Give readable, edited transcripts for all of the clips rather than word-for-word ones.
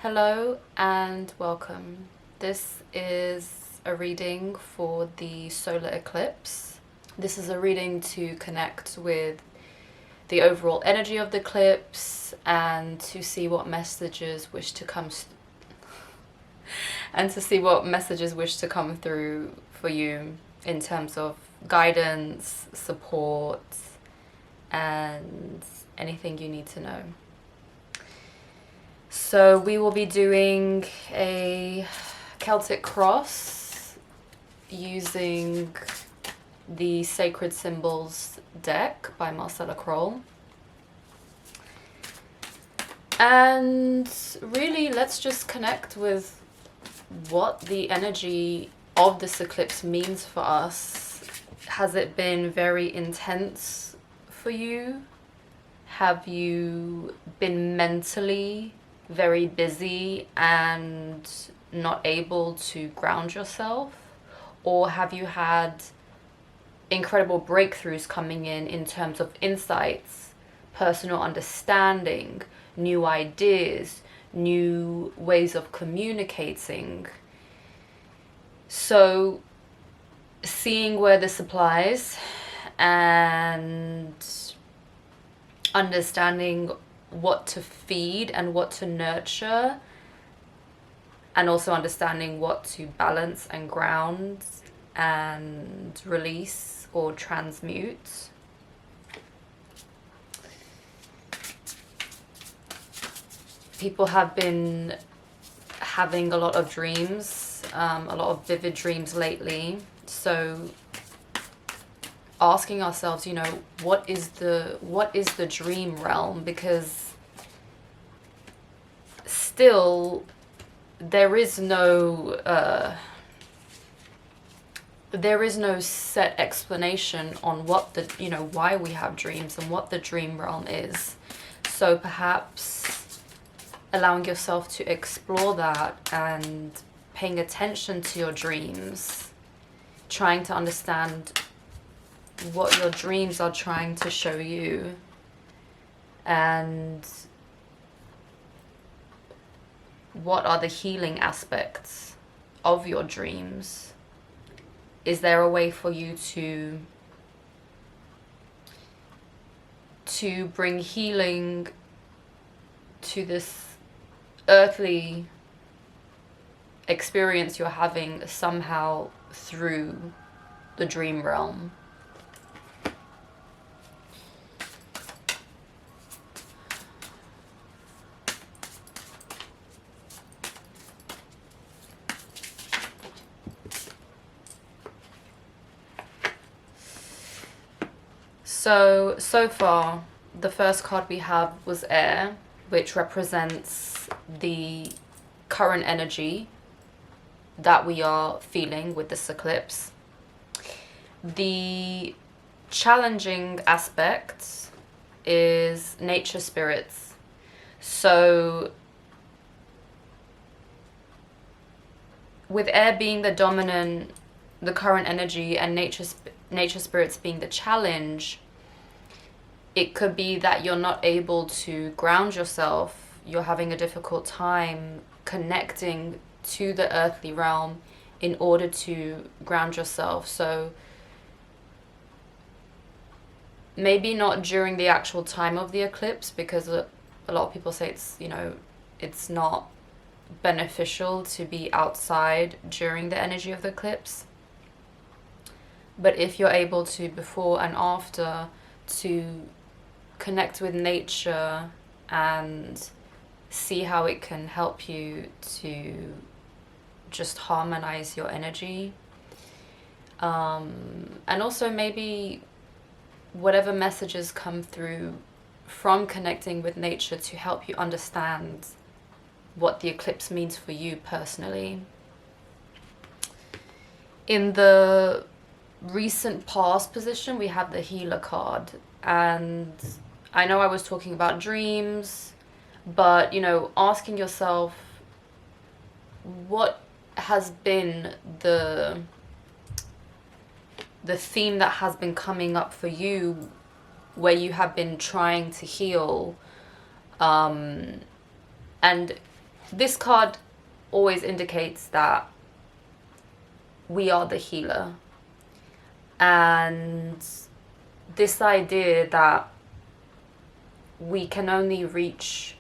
Hello and welcome. This is a reading for the solar eclipse. This is a reading to connect with the overall energy of the eclipse and to see what messages wish to come through for you in terms of guidance, support, and anything you need to know. So we will be doing a Celtic cross using the Sacred Symbols deck by Marcella Kroll. And really, let's just connect with what the energy of this eclipse means for us. Has it been very intense for you? Have you been mentally very busy and not able to ground yourself? Or have you had incredible breakthroughs coming in terms of insights, personal understanding, new ideas, new ways of communicating? So seeing where this applies and understanding what to feed and what to nurture, and also understanding what to balance and ground and release or transmute. People have been having a lot of dreams, a lot of vivid dreams lately. So asking ourselves, what is the dream realm? Because still there is no set explanation on what the why we have dreams and what the dream realm is. So perhaps allowing yourself to explore that and paying attention to your dreams, trying to understand what your dreams are trying to show you, and what are the healing aspects of your dreams. Is there a way for you to bring healing to this earthly experience you're having somehow through the dream realm? So far, the first card we have was air, which represents the current energy that we are feeling with this eclipse. The challenging aspect is nature spirits. So with air being the dominant, the current energy, and nature spirits being the challenge, it could be that you're not able to ground yourself. You're having a difficult time connecting to the earthly realm in order to ground yourself. So maybe not during the actual time of the eclipse, because a lot of people say it's not beneficial to be outside during the energy of the eclipse. But if you're able to, before and after, to connect with nature and see how it can help you to just harmonize your energy. And also maybe whatever messages come through from connecting with nature to help you understand what the eclipse means for you personally. In the recent past position, we have the healer card, and I know I was talking about dreams, but asking yourself what has been the theme that has been coming up for you, where you have been trying to heal, and this card always indicates that we are the healer. And this idea that we can only reach,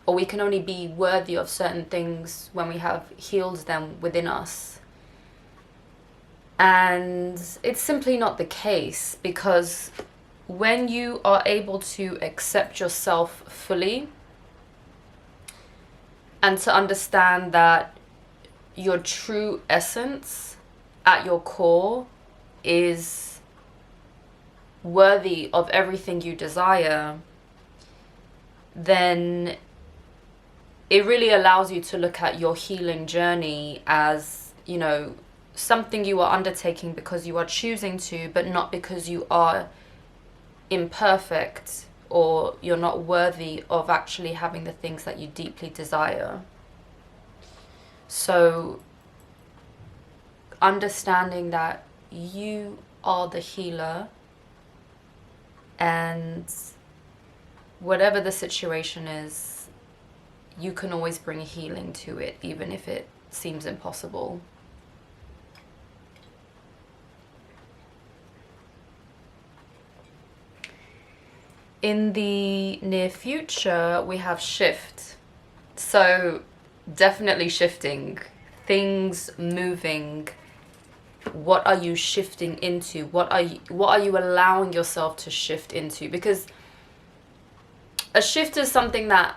or we can only be worthy of certain things when we have healed them within us. And it's simply not the case, because when you are able to accept yourself fully and to understand that your true essence at your core is worthy of everything you desire, then it really allows you to look at your healing journey as, you know, something you are undertaking because you are choosing to, but not because you are imperfect or you're not worthy of actually having the things that you deeply desire. So understanding that you are the healer, and whatever the situation is, you can always bring healing to it, even if it seems impossible. In the near future, we have shift. So definitely shifting, things moving. What are you shifting into? What are you allowing yourself to shift into? Because a shift is something that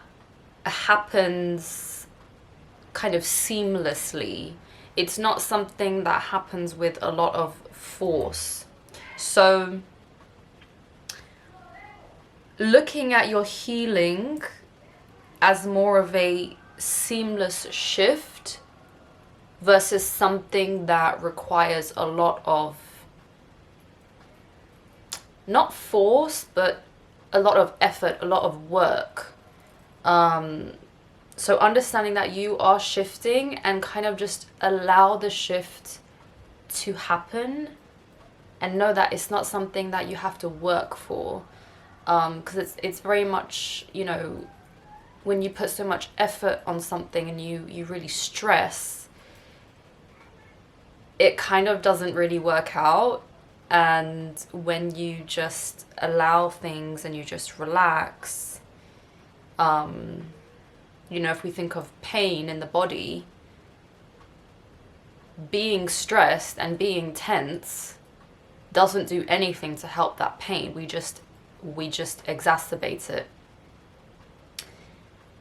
happens kind of seamlessly. It's not something that happens with a lot of force. So looking at your healing as more of a seamless shift versus something that requires a lot of, not force, but a lot of effort, a lot of work. So understanding that you are shifting, and kind of just allow the shift to happen, and know that it's not something that you have to work for. Because it's very much, you know, when you put so much effort on something and you really stress, it kind of doesn't really work out. And when you just allow things and you just relax, you know, if we think of pain in the body, being stressed and being tense doesn't do anything to help that pain. We just exacerbate it.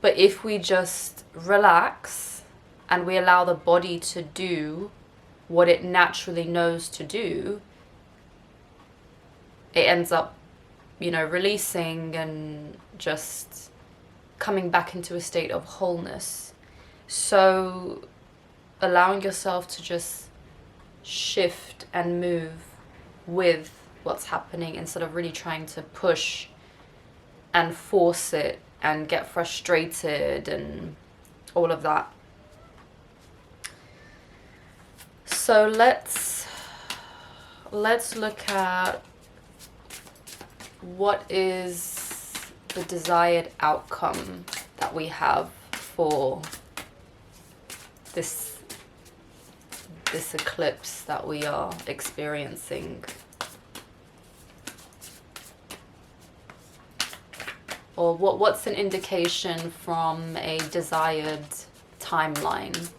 But if we just relax and we allow the body to do what it naturally knows to do, it ends up, you know, releasing and just coming back into a state of wholeness. So allowing yourself to just shift and move with what's happening, instead of really trying to push and force it and get frustrated and all of that. So let's look at what is the desired outcome that we have for this eclipse that we are experiencing. Or what's an indication from a desired timeline?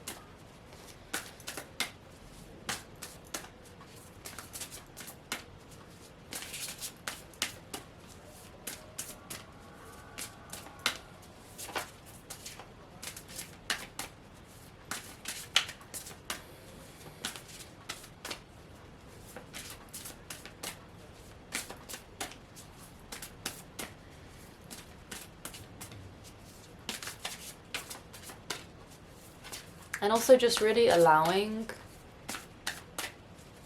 And also just really allowing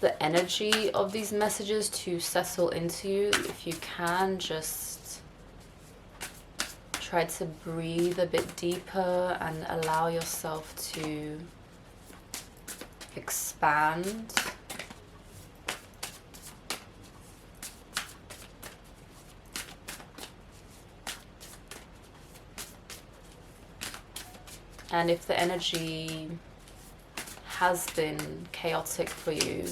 the energy of these messages to settle into you. If you can, just try to breathe a bit deeper and allow yourself to expand. And if the energy has been chaotic for you,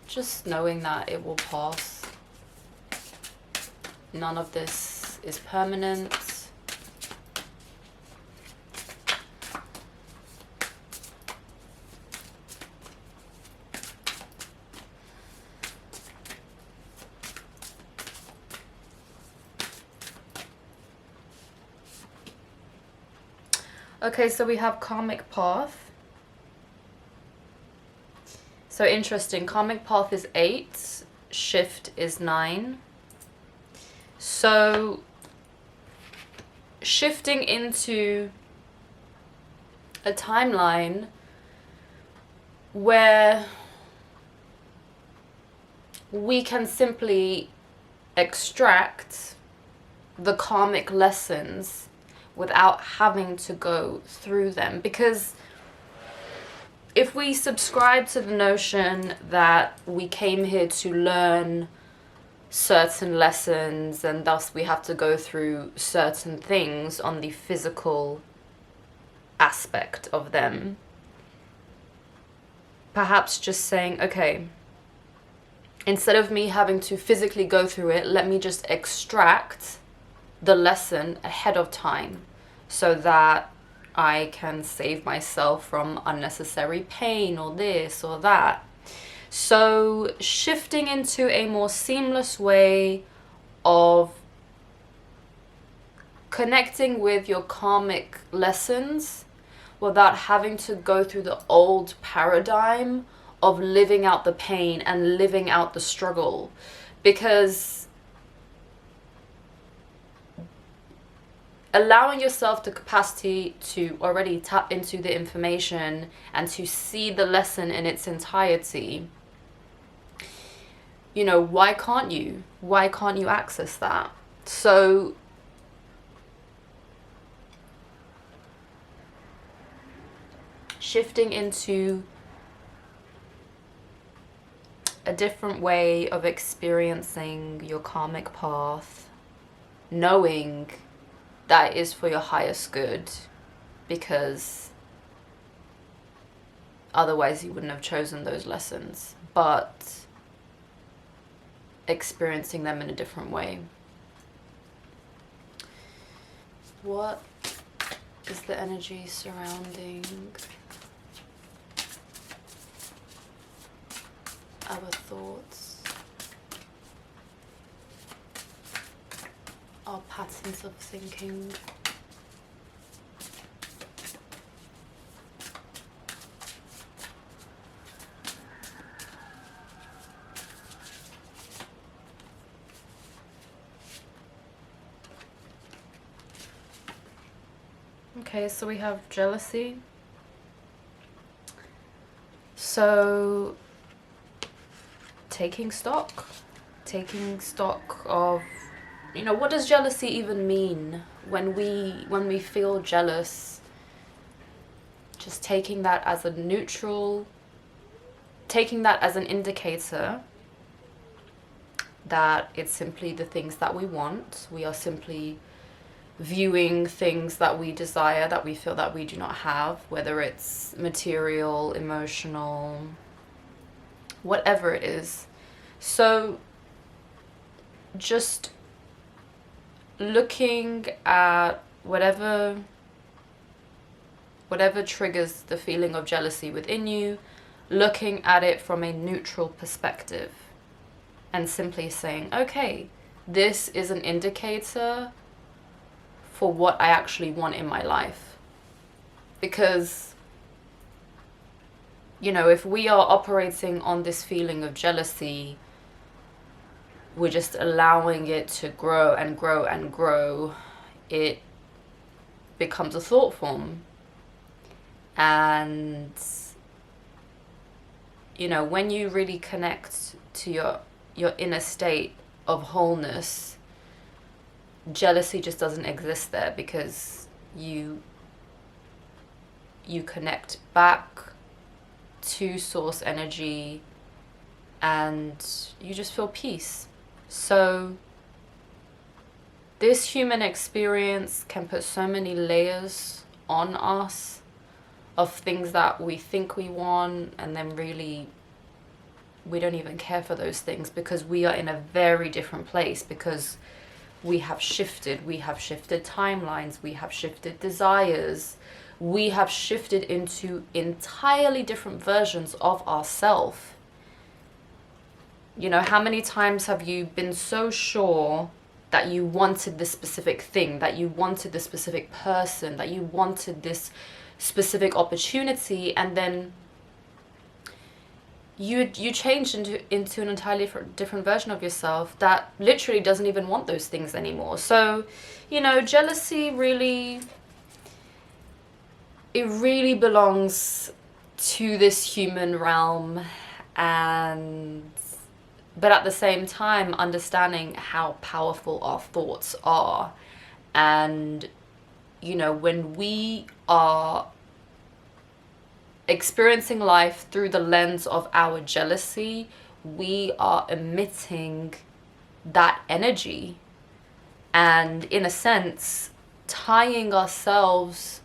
just knowing that it will pass. None of this is permanent. Okay, so we have karmic path. So interesting, karmic path is 8, shift is 9. So shifting into a timeline where we can simply extract the karmic lessons without having to go through them. Because if we subscribe to the notion that we came here to learn certain lessons and thus we have to go through certain things on the physical aspect of them, perhaps just saying, okay, instead of me having to physically go through it, let me just extract the lesson ahead of time so that I can save myself from unnecessary pain or this or that. So shifting into a more seamless way of connecting with your karmic lessons without having to go through the old paradigm of living out the pain and living out the struggle. Because allowing yourself the capacity to already tap into the information and to see the lesson in its entirety, you know, why can't you? Why can't you access that? So shifting into a different way of experiencing your karmic path, knowing that is for your highest good, because otherwise you wouldn't have chosen those lessons, but experiencing them in a different way. What is the energy surrounding our thoughts, our patterns of thinking? Okay, so we have jealousy. So taking stock of, you know, what does jealousy even mean? When we feel jealous, just taking that as a neutral, taking that as an indicator that it's simply the things that we want. We are simply viewing things that we desire, that we feel that we do not have, whether it's material, emotional, whatever it is. So just looking at whatever triggers the feeling of jealousy within you, looking at it from a neutral perspective and simply saying, okay, this is an indicator for what I actually want in my life. Because, you know, if we are operating on this feeling of jealousy, we're just allowing it to grow and grow and grow. It becomes a thought form. And, you know, when you really connect to your inner state of wholeness, jealousy just doesn't exist there, because you connect back to source energy and you just feel peace. So this human experience can put so many layers on us of things that we think we want, and then really we don't even care for those things because we are in a very different place, because we have shifted timelines, we have shifted desires, we have shifted into entirely different versions of ourselves. You know, how many times have you been so sure that you wanted this specific thing, that you wanted this specific person, that you wanted this specific opportunity, and then you changed into an entirely different version of yourself that literally doesn't even want those things anymore. So, you know, jealousy really, it really belongs to this human realm, and but at the same time understanding how powerful our thoughts are. And you know, when we are experiencing life through the lens of our jealousy, we are emitting that energy, and in a sense tying ourselves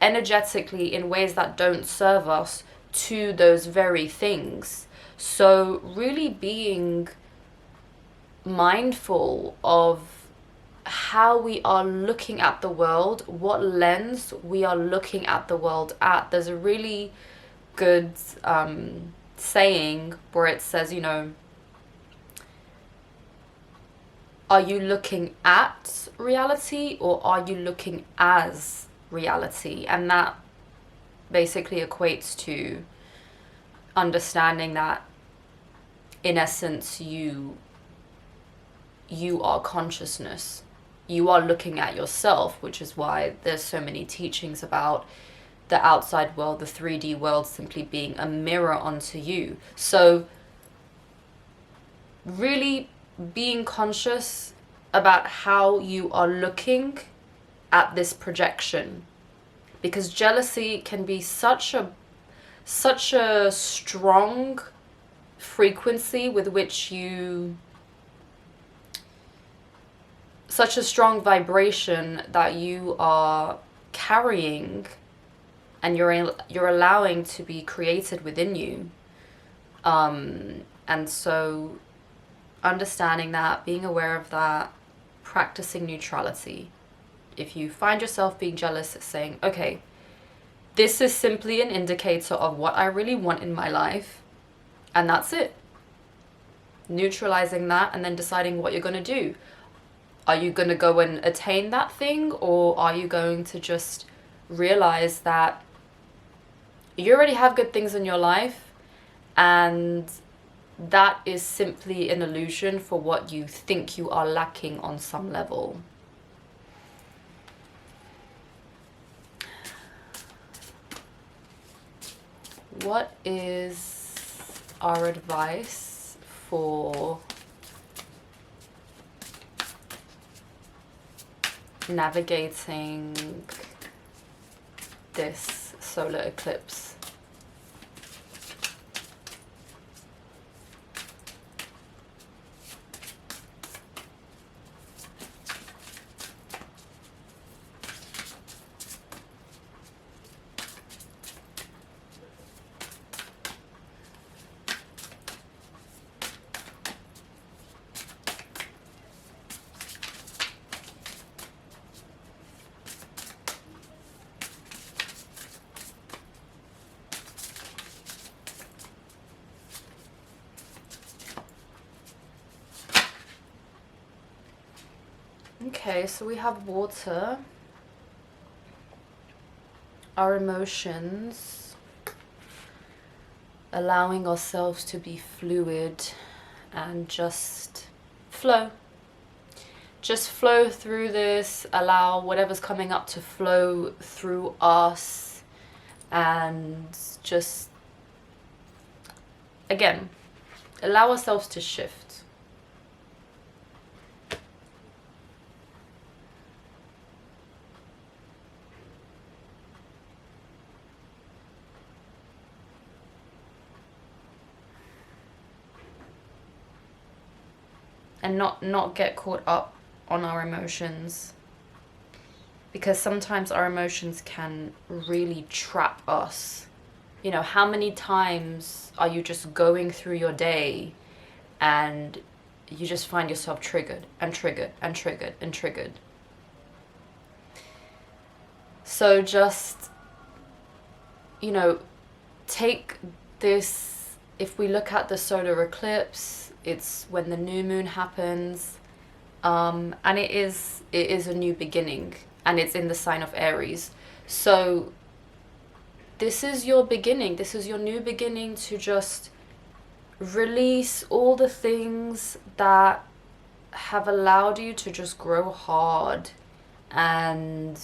energetically in ways that don't serve us to those very things. So really being mindful of how we are looking at the world, what lens we are looking at the world at. There's a really good saying where it says, you know, are you looking at reality or are you looking as reality? And that basically equates to understanding that in essence you are consciousness. You are looking at yourself, which is why there's so many teachings about the outside world, the 3D world, simply being a mirror onto you. So really being conscious about how you are looking at this projection, because jealousy can be such a strong frequency with which you, such a strong vibration that you are carrying and you're allowing to be created within you. And so understanding that, being aware of that, practicing neutrality. If you find yourself being jealous, it's saying, okay, this is simply an indicator of what I really want in my life, and that's it. Neutralizing that and then deciding what you're going to do. Are you going to go and attain that thing, or are you going to just realize that you already have good things in your life and that is simply an illusion for what you think you are lacking on some level? What is our advice for navigating this solar eclipse? Okay, so we have water, our emotions, allowing ourselves to be fluid and just flow. Just flow through this, allow whatever's coming up to flow through us, and just, again, allow ourselves to shift. And not get caught up on our emotions, because sometimes our emotions can really trap us. You know, how many times are you just going through your day and you just find yourself triggered and triggered and triggered and triggered? So just, you know, take this, if we look at the solar eclipse, it's when the new moon happens, and it is a new beginning, and it's in the sign of Aries. So this is your beginning, this is your new beginning to just release all the things that have allowed you to just grow hard, and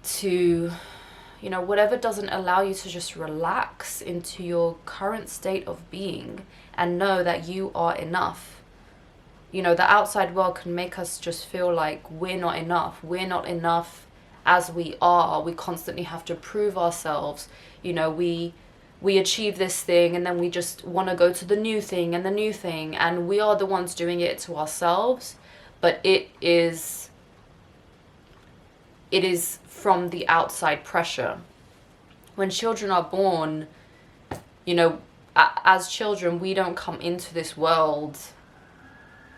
to, you know, whatever doesn't allow you to just relax into your current state of being and know that you are enough. You know, the outside world can make us just feel like we're not enough. We're not enough as we are. We constantly have to prove ourselves. You know, we achieve this thing and then we just want to go to the new thing and the new thing, and we are the ones doing it to ourselves. But it is from the outside pressure. When children are born, you know, as children, we don't come into this world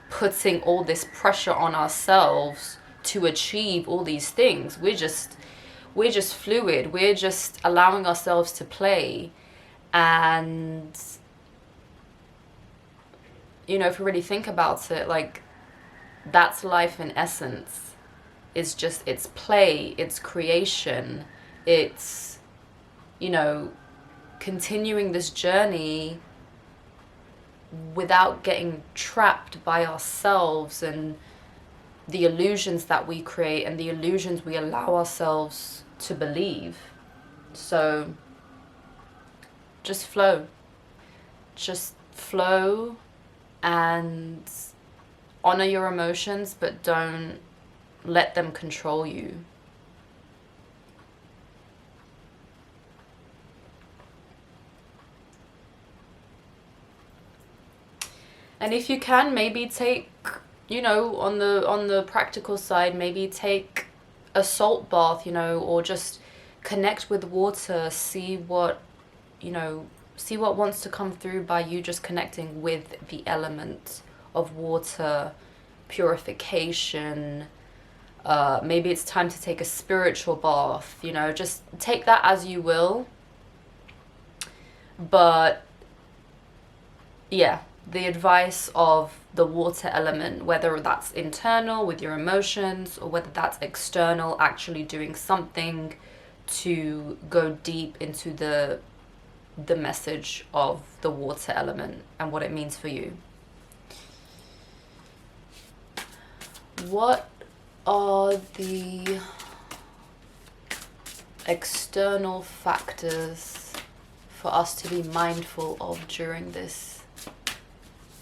putting all this pressure on ourselves to achieve all these things. We're just fluid. We're just allowing ourselves to play. And, you know, if you really think about it, like, that's life in essence. It's play, it's creation, it's, you know, continuing this journey without getting trapped by ourselves and the illusions that we create and the illusions we allow ourselves to believe. So just flow. Just flow and honor your emotions, but don't let them control you. And if you can, maybe take, you know, on the practical side, maybe take a salt bath, you know, or just connect with water, see what wants to come through by you just connecting with the element of water, purification. Maybe it's time to take a spiritual bath, you know, just take that as you will. But yeah, the advice of the water element, whether that's internal with your emotions or whether that's external, actually doing something to go deep into the message of the water element and what it means for you. What are the external factors for us to be mindful of during this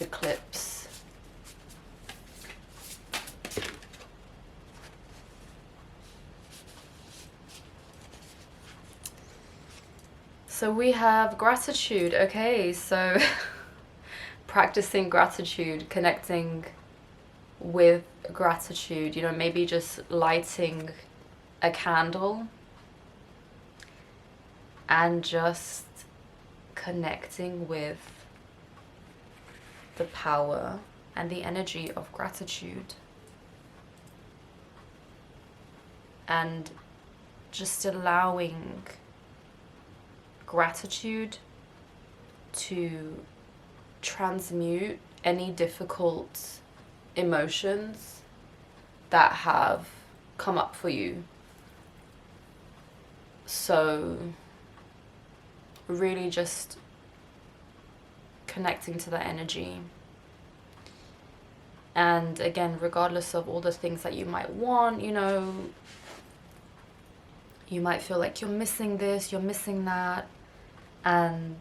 eclipse? So we have gratitude. Okay, so practicing gratitude, connecting with gratitude, you know, maybe just lighting a candle and just connecting with the power and the energy of gratitude, and just allowing gratitude to transmute any difficult emotions that have come up for you. So really just connecting to that energy. And again, regardless of all the things that you might want, you know, you might feel like you're missing this, you're missing that, and,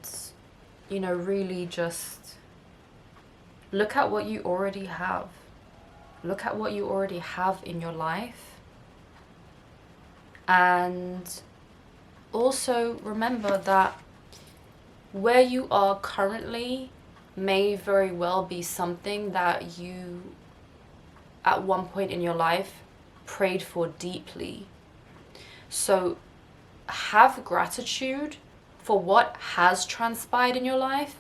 you know, really just look at what you already have. Look at what you already have in your life. And also remember that where you are currently may very well be something that you at one point in your life prayed for deeply. So have gratitude for what has transpired in your life,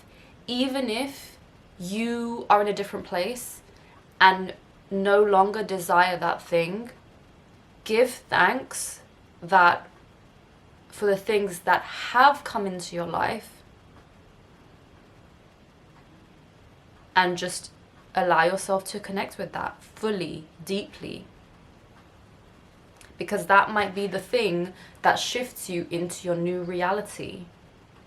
even if you are in a different place and no longer desire that thing. Give thanks that for the things that have come into your life, and just allow yourself to connect with that fully, deeply. Because that might be the thing that shifts you into your new reality.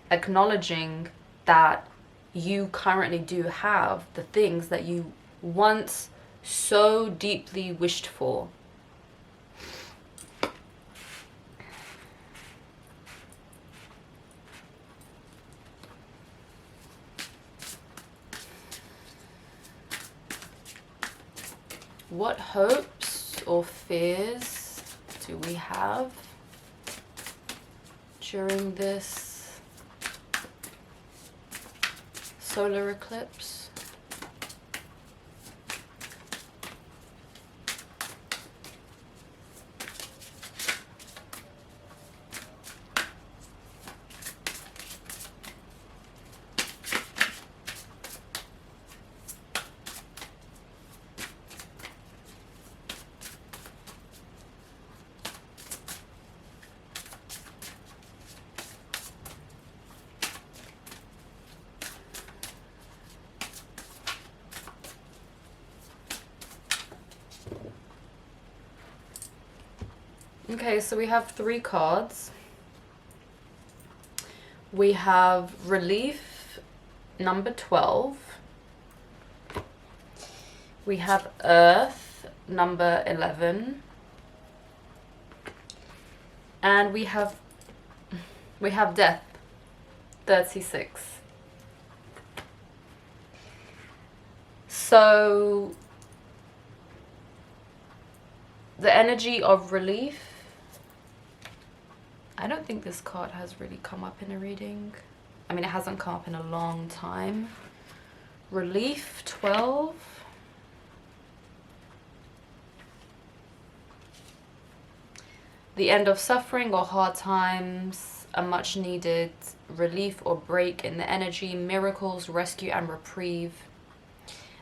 Acknowledging that you currently do have the things that you once so deeply wished for. What hopes or fears do we have during this solar eclipse? Okay, so we have 3 cards. We have Relief, number 12. We have Earth, number 11. And we have Death, 36. So the energy of relief, I don't think this card has really come up in a reading. I mean, it hasn't come up in a long time. Relief, 12. The end of suffering or hard times, a much needed relief or break in the energy, miracles, rescue and reprieve.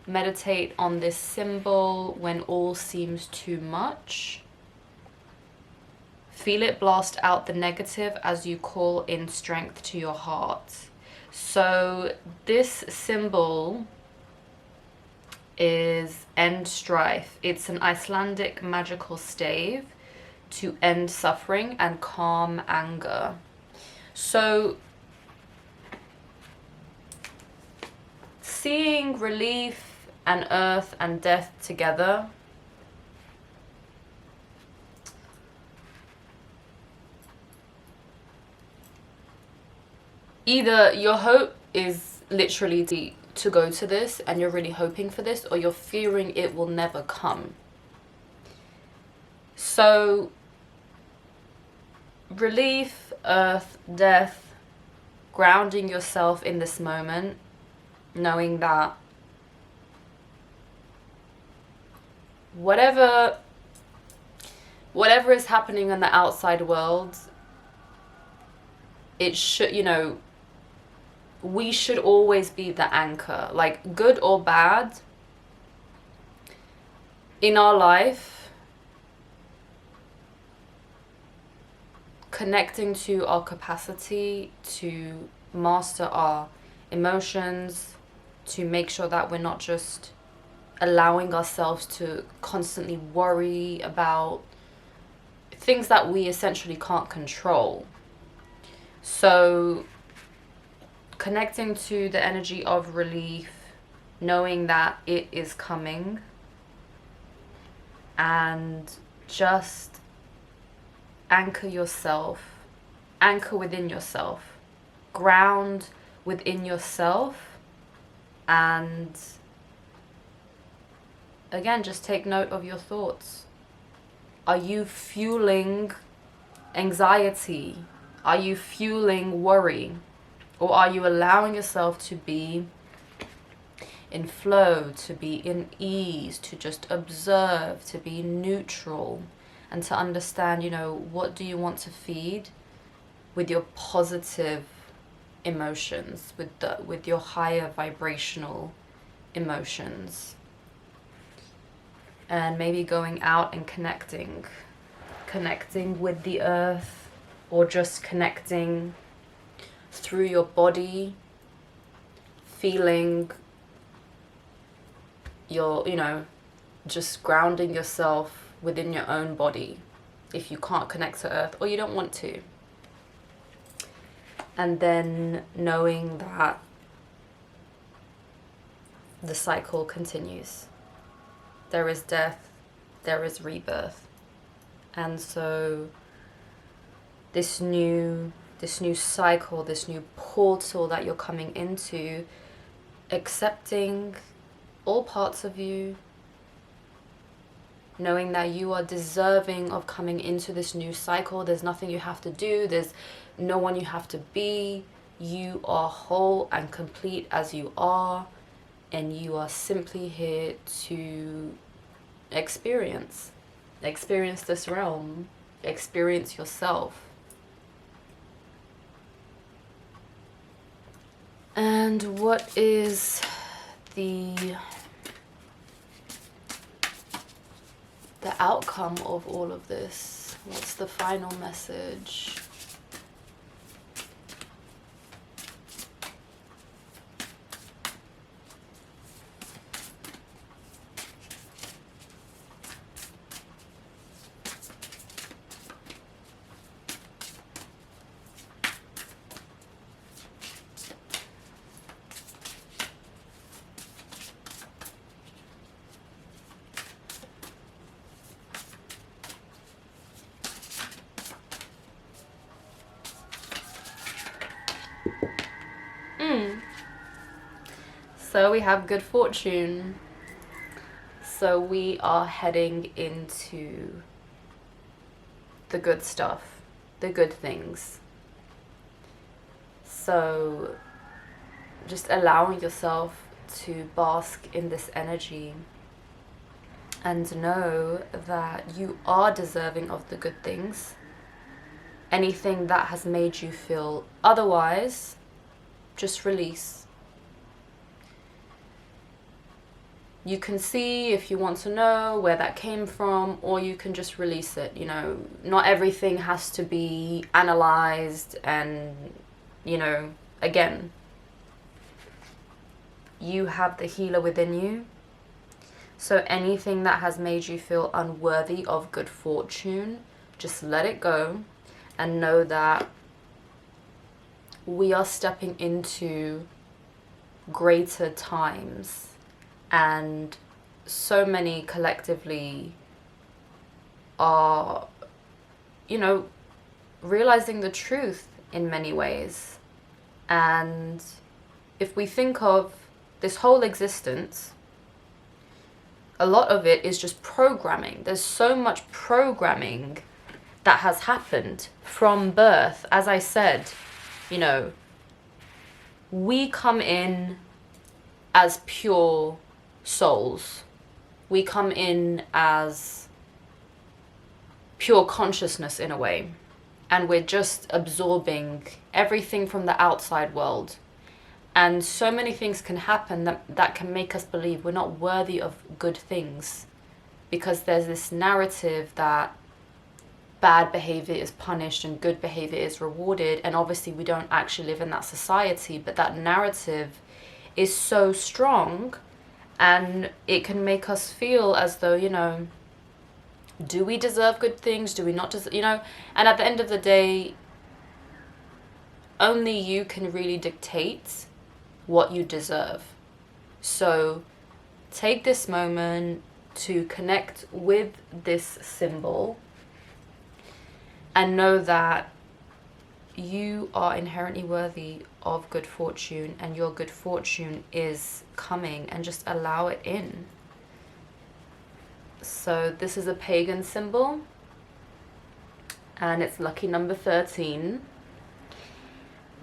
Meditate on this symbol when all seems too much. Feel it blast out the negative as you call in strength to your heart. So this symbol is end strife. It's an Icelandic magical stave to end suffering and calm anger. So seeing relief and earth and death together, either your hope is literally to go to this and you're really hoping for this, or you're fearing it will never come. So relief, earth, death, grounding yourself in this moment, knowing that whatever is happening in the outside world, it should, you know, we should always be the anchor, like good or bad in our life. Connecting to our capacity to master our emotions, to make sure that we're not just allowing ourselves to constantly worry about things that we essentially can't control. So connecting to the energy of relief, knowing that it is coming, and just anchor yourself, anchor within yourself, ground within yourself, and again, just take note of your thoughts. Are you fueling anxiety? Are you fueling worry? Or are you allowing yourself to be in flow, to be in ease, to just observe, to be neutral, and to understand, you know, what do you want to feed with your positive emotions, with your higher vibrational emotions. And maybe going out and connecting with the earth, or just connecting through your body, feeling your, you know, just grounding yourself within your own body if you can't connect to earth or you don't want to. And then knowing that the cycle continues. There is death, there is rebirth. And so this new cycle, this new portal that you're coming into, accepting all parts of you, knowing that you are deserving of coming into this new cycle. There's nothing you have to do, there's no one you have to be. You are whole and complete as you are, and you are simply here to experience this realm, experience yourself. And what is the outcome of all of this? What's the final message? So we have good fortune. So we are heading into the good stuff, the good things. So just allowing yourself to bask in this energy and know that you are deserving of the good things. Anything that has made you feel otherwise, just release. You can see if you want to know where that came from, or you can just release it. You know, not everything has to be analyzed, and, you know, again, you have the healer within you. So anything that has made you feel unworthy of good fortune, just let it go and know that we are stepping into greater times. And so many collectively are, you know, realizing the truth in many ways. And if we think of this whole existence, a lot of it is just programming. There's so much programming that has happened from birth. As I said, you know, we come in as pure souls. We come in as pure consciousness in a way, and we're just absorbing everything from the outside world. And so many things can happen that can make us believe we're not worthy of good things, because there's this narrative that bad behavior is punished and good behavior is rewarded. And obviously we don't actually live in that society, but that narrative is so strong, and it can make us feel as though, you know, do we deserve good things? Do we not deserve, you know? And at the end of the day, only you can really dictate what you deserve. So take this moment to connect with this symbol and know that you are inherently worthy of good fortune, and your good fortune is coming, and just allow it in. So this is a pagan symbol, and it's lucky number 13.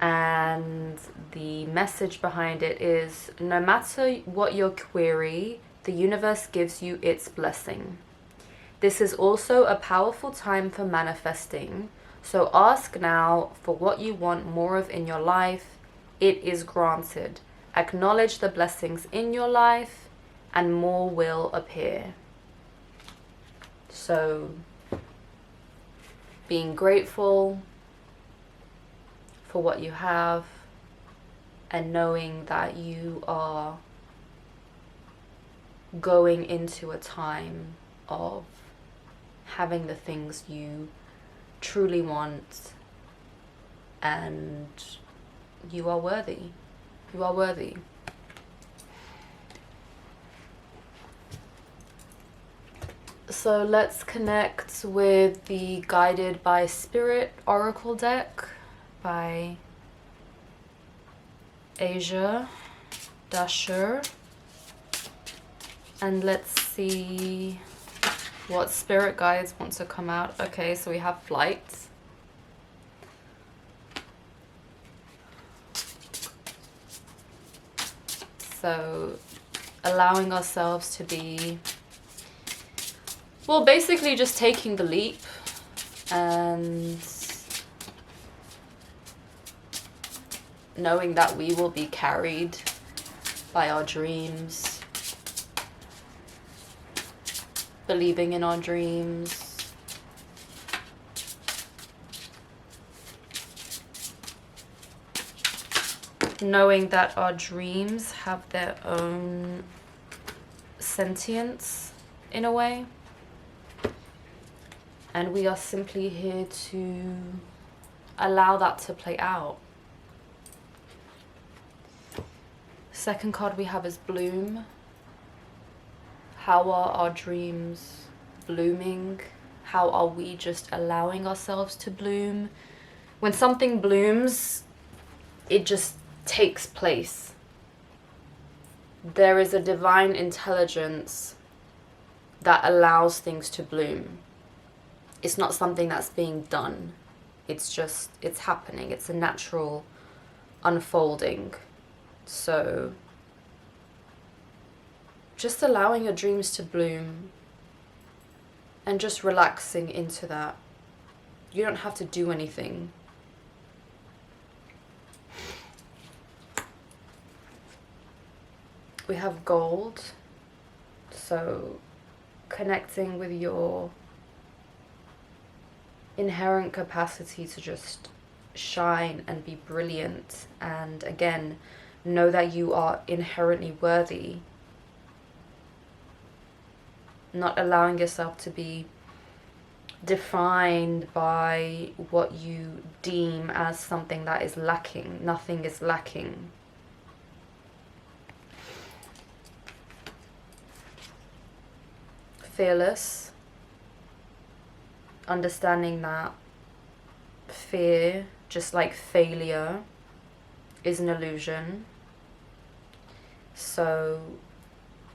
And the message behind it is, no matter what your query, the universe gives you its blessing. This is also a powerful time for manifesting. So ask now for what you want more of in your life. It is granted. Acknowledge the blessings in your life and more will appear. So being grateful for what you have and knowing that you are going into a time of having the things you truly want, and you are worthy. You are worthy. So let's connect with the Guided by Spirit Oracle deck by Asia Daashuur, and let's see what spirit guides want to come out. Okay, so we have flight. So allowing ourselves to be, well, basically just taking the leap and knowing that we will be carried by our dreams, believing in our dreams, knowing that our dreams have their own sentience in a way, and we are simply here to allow that to play out. Second card we have is Bloom. How are our dreams blooming? How are we just allowing ourselves to bloom? When something blooms, it just takes place. There is a divine intelligence that allows things to bloom. It's not something that's being done. It's happening. It's a natural unfolding. So just allowing your dreams to bloom and just relaxing into that. You don't have to do anything. We have Gold, so connecting with your inherent capacity to just shine and be brilliant, and again, know that you are inherently worthy. Not allowing yourself to be defined by what you deem as something that is lacking. Nothing is lacking. Fearless. Understanding that fear, just like failure, is an illusion. So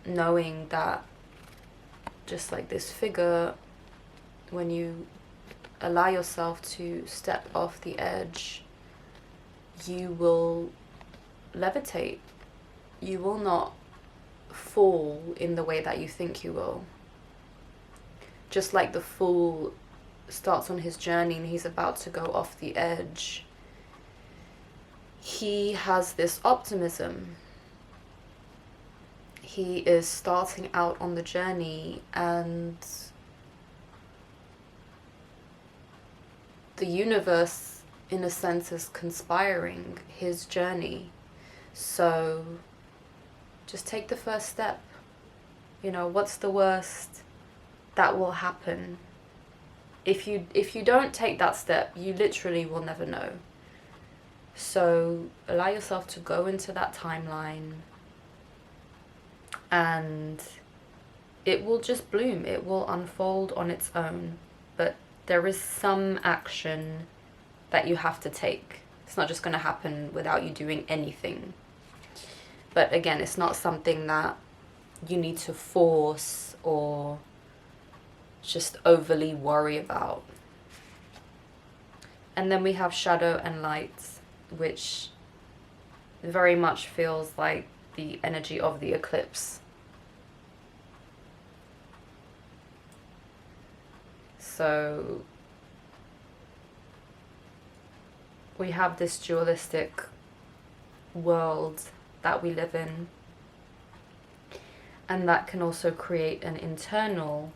knowing that, just like this figure, when you allow yourself to step off the edge, you will levitate. You will not fall in the way that you think you will. Just like the fool starts on his journey and he's about to go off the edge, he has this optimism. He is starting out on the journey, and the universe, in a sense, is conspiring his journey. So just take the first step. You know, what's the worst that will happen? If you don't take that step, you literally will never know. So allow yourself to go into that timeline, and it will just bloom. It will unfold on its own. But there is some action that you have to take. It's not just going to happen without you doing anything. But again, it's not something that you need to force or just overly worry about. And then we have Shadow and Light. which very much feels like the energy of the eclipse. So we have this dualistic world that we live in, and that can also create an internal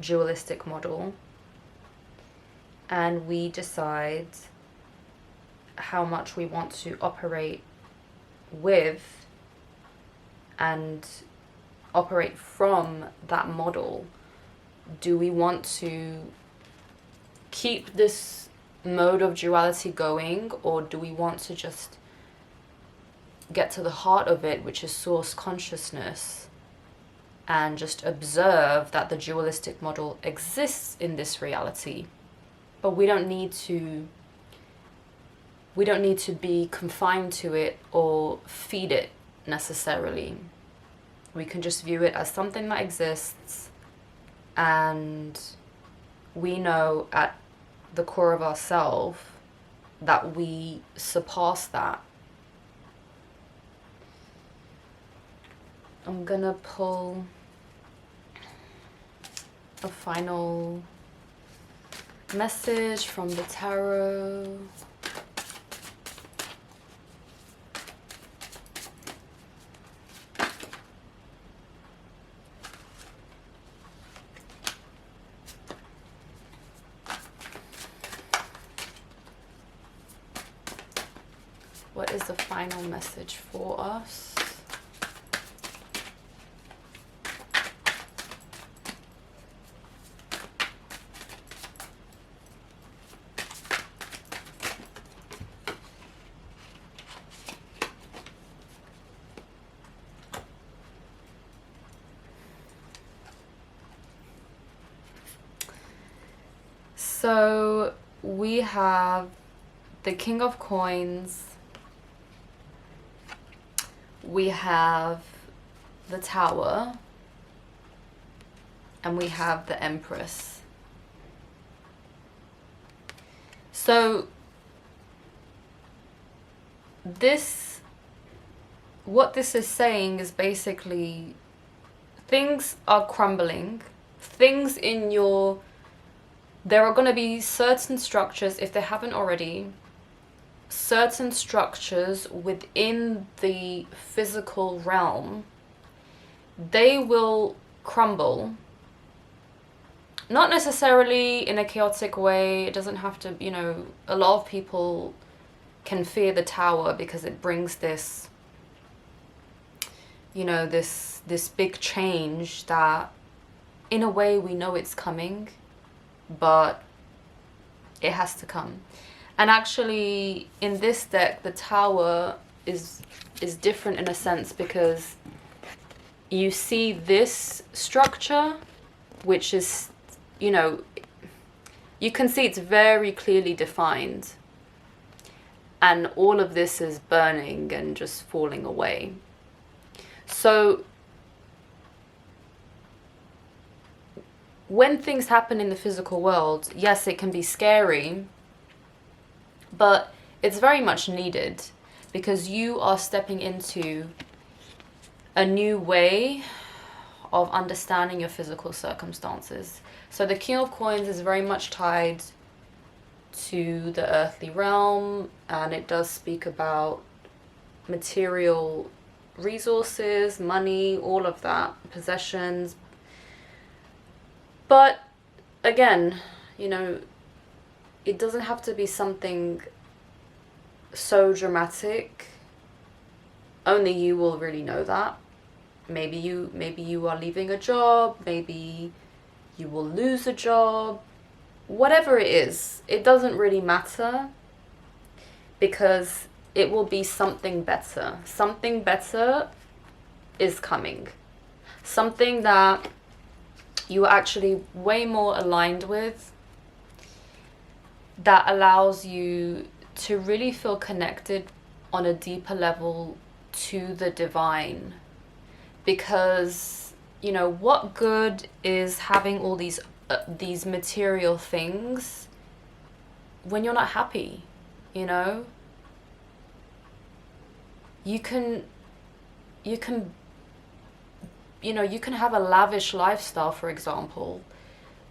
dualistic model, and we decide how much we want to operate with and operate from that model. Do we want to keep this mode of duality going, or do we want to just get to the heart of it, which is source consciousness, and just observe that the dualistic model exists in this reality, but we don't need to be confined to it or feed it necessarily. We can just view it as something that exists, and we know at the core of ourselves that we surpass that. I'm gonna pull a final message from the tarot. What is the final message for us? So we have the King of Coins, we have the Tower, and we have the Empress. So what this is saying is basically things are crumbling. There are going to be certain structures, if they haven't already, certain structures within the physical realm, they will crumble. Not necessarily in a chaotic way. It doesn't have to, a lot of people can fear the Tower because it brings this, this big change that in a way we know it's coming, but it has to come. And actually in this deck, the Tower is different in a sense, because you see this structure, which is, you can see it's very clearly defined, and all of this is burning and just falling away. So when things happen in the physical world, yes, it can be scary, but it's very much needed, because you are stepping into a new way of understanding your physical circumstances. So the King of Coins is very much tied to the earthly realm, and it does speak about material resources, money, all of that, possessions. But again, it doesn't have to be something so dramatic. Only you will really know that. Maybe you are leaving a job, maybe you will lose a job. Whatever it is, it doesn't really matter, because it will be something better. Something better is coming. Something that you are actually way more aligned with, that allows you to really feel connected on a deeper level to the divine. Because, what good is having all these material things when you're not happy, you can you can have a lavish lifestyle, for example,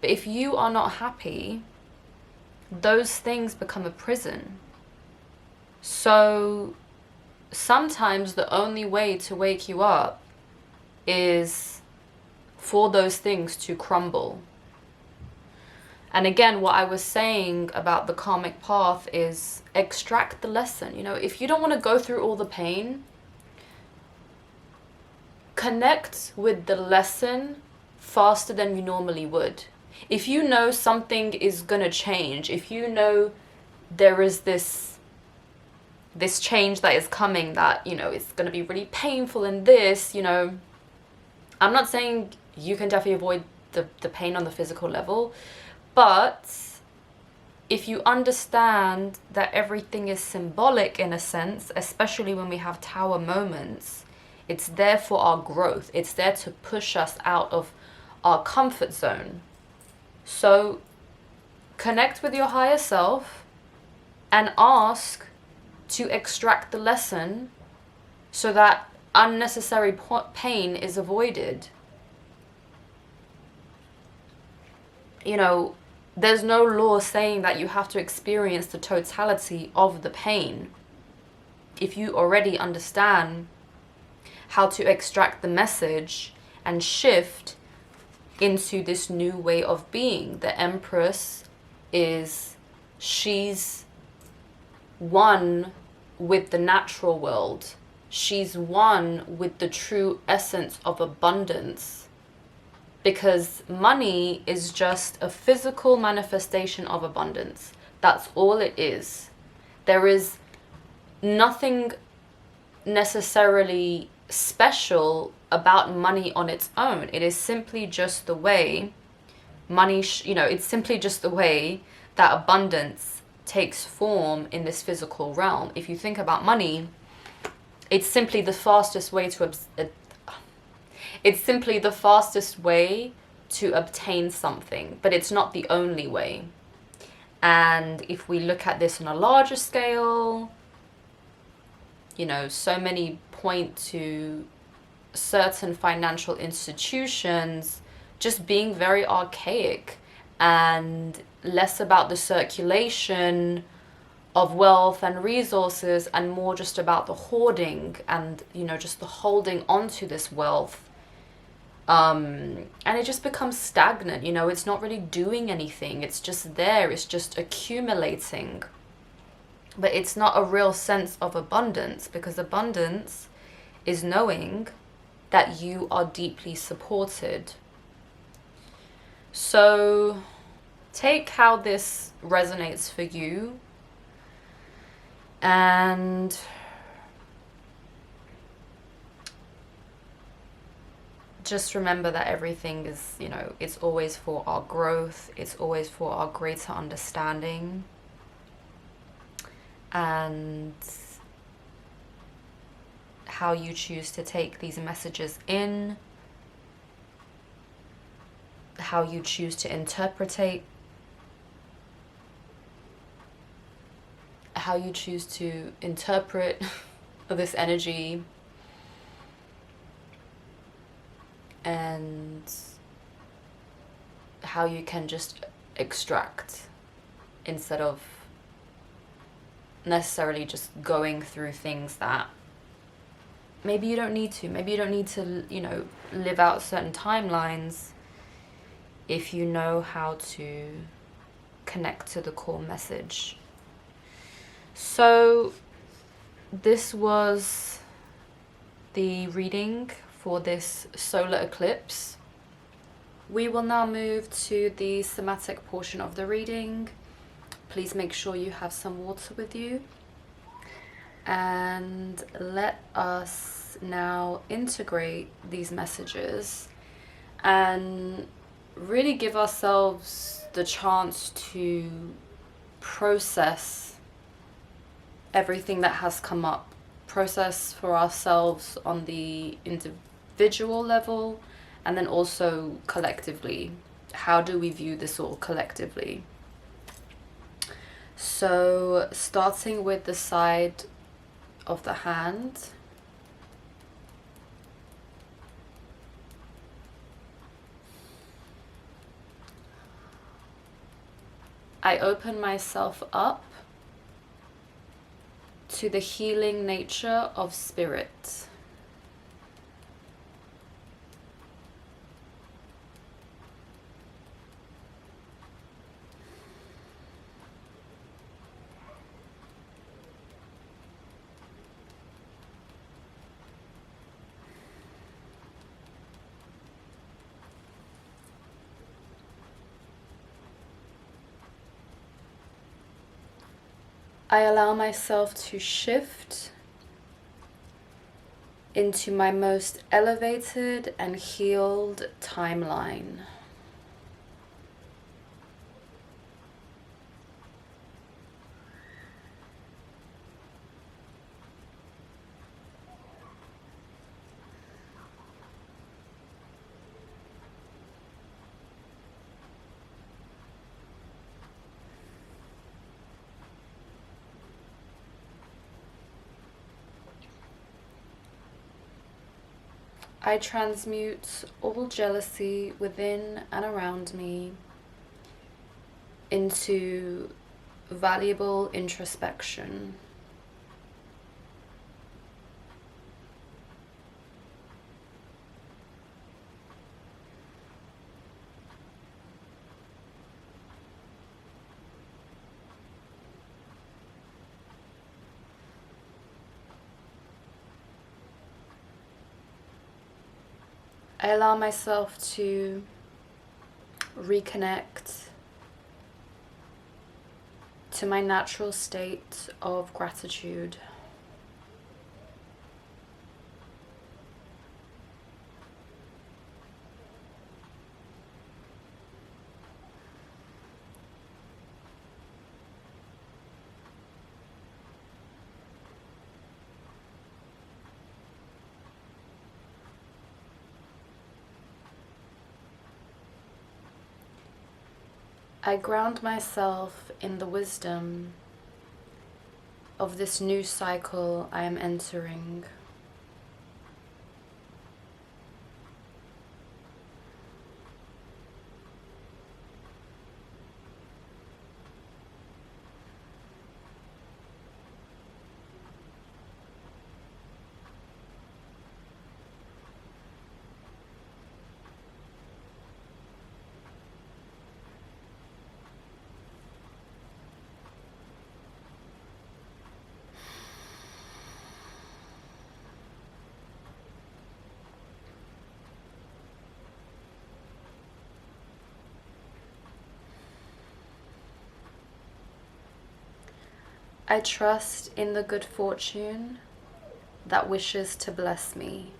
but if you are not happy, those things become a prison. So sometimes the only way to wake you up is for those things to crumble. And again, what I was saying about the karmic path is extract the lesson. If you don't want to go through all the pain, connect with the lesson faster than you normally would. If you know something is going to change, if you know there is this change that is coming, that, it's going to be really painful and this, I'm not saying you can definitely avoid the pain on the physical level, but if you understand that everything is symbolic in a sense, especially when we have tower moments, it's there for our growth. It's there to push us out of our comfort zone. So connect with your higher self and ask to extract the lesson so that unnecessary pain is avoided. There's no law saying that you have to experience the totality of the pain. If you already understand how to extract the message and shift into this new way of being. The Empress she's one with the natural world. She's one with the true essence of abundance. Because money is just a physical manifestation of abundance. That's all it is. There is nothing necessarily special about money on its own. It is simply just the way money, it's simply just the way that abundance takes form in this physical realm. If you think about money, it's simply the fastest way to obtain something, but it's not the only way. And if we look at this on a larger scale, so many point to certain financial institutions just being very archaic and less about the circulation of wealth and resources and more just about the hoarding and, just the holding onto this wealth. And it just becomes stagnant, it's not really doing anything. It's just there. It's just accumulating. But it's not a real sense of abundance, because abundance is knowing that you are deeply supported. So take how this resonates for you and just remember that everything is, it's always for our growth. It's always for our greater understanding. And how you choose to take these messages in, how you choose to interpret, how you choose to interpret this energy, and how you can just extract instead of necessarily just going through things that maybe you don't need to. Maybe you don't need to, live out certain timelines if you know how to connect to the core message. So this was the reading for this solar eclipse. We will now move to the somatic portion of the reading. Please make sure you have some water with you. And let us now integrate these messages and really give ourselves the chance to process everything that has come up. Process for ourselves on the individual level and then also collectively. How do we view this all collectively? So starting with the side of the hand, I open myself up to the healing nature of spirit. I allow myself to shift into my most elevated and healed timeline. I transmute all jealousy within and around me into valuable introspection. I allow myself to reconnect to my natural state of gratitude. I ground myself in the wisdom of this new cycle I am entering. I trust in the good fortune that wishes to bless me.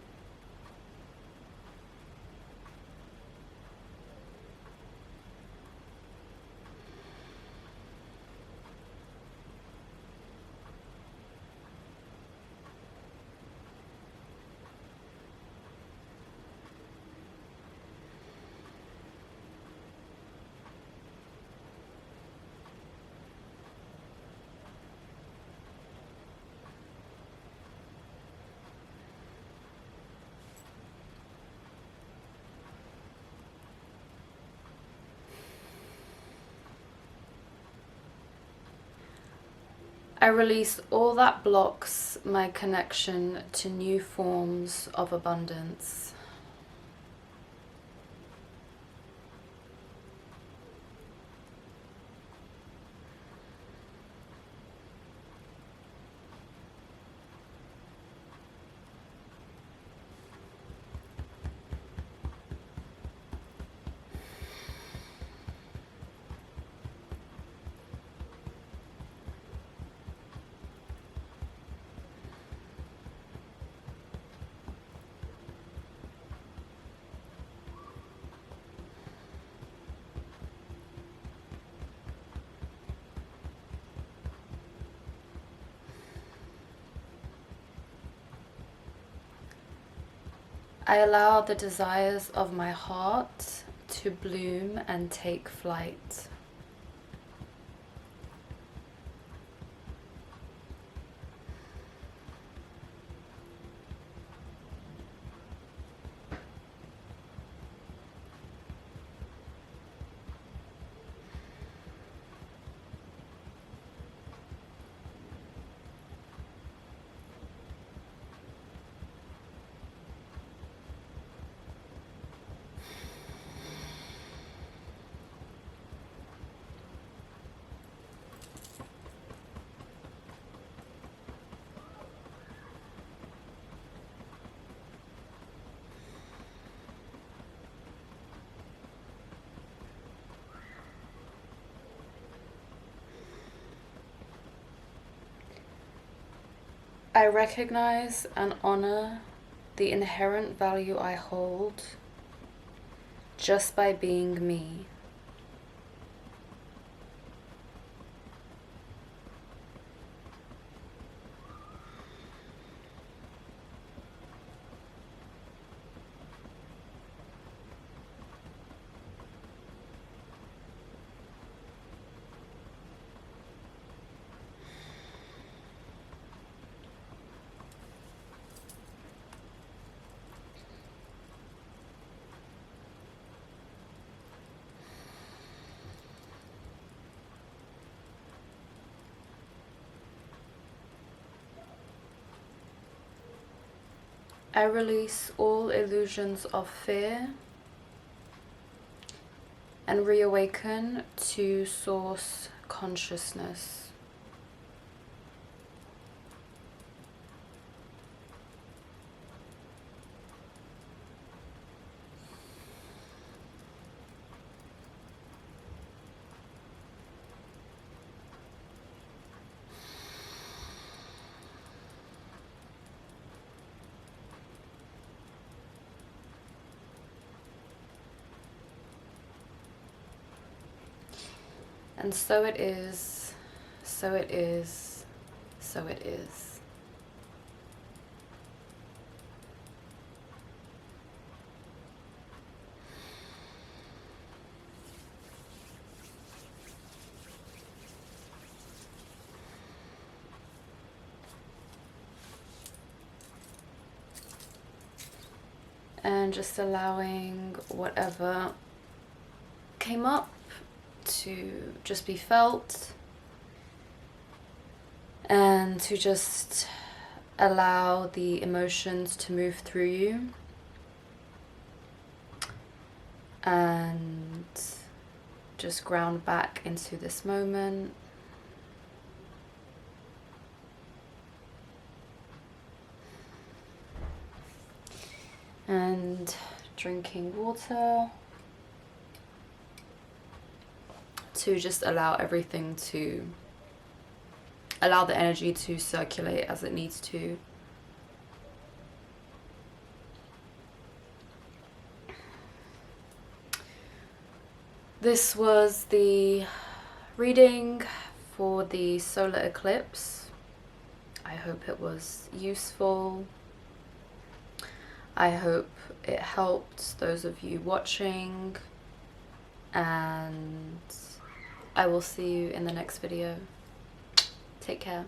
I release all that blocks my connection to new forms of abundance. I allow the desires of my heart to bloom and take flight. I recognize and honor the inherent value I hold just by being me. I release all illusions of fear and reawaken to source consciousness. And so it is, so it is, so it is. And just allowing whatever came up to just be felt, and to just allow the emotions to move through you, and just ground back into this moment. And drinking water to just allow everything to, allow the energy to circulate as it needs to. This was the reading for the solar eclipse. I hope it was useful. I hope it helped those of you watching, and I will see you in the next video. Take care.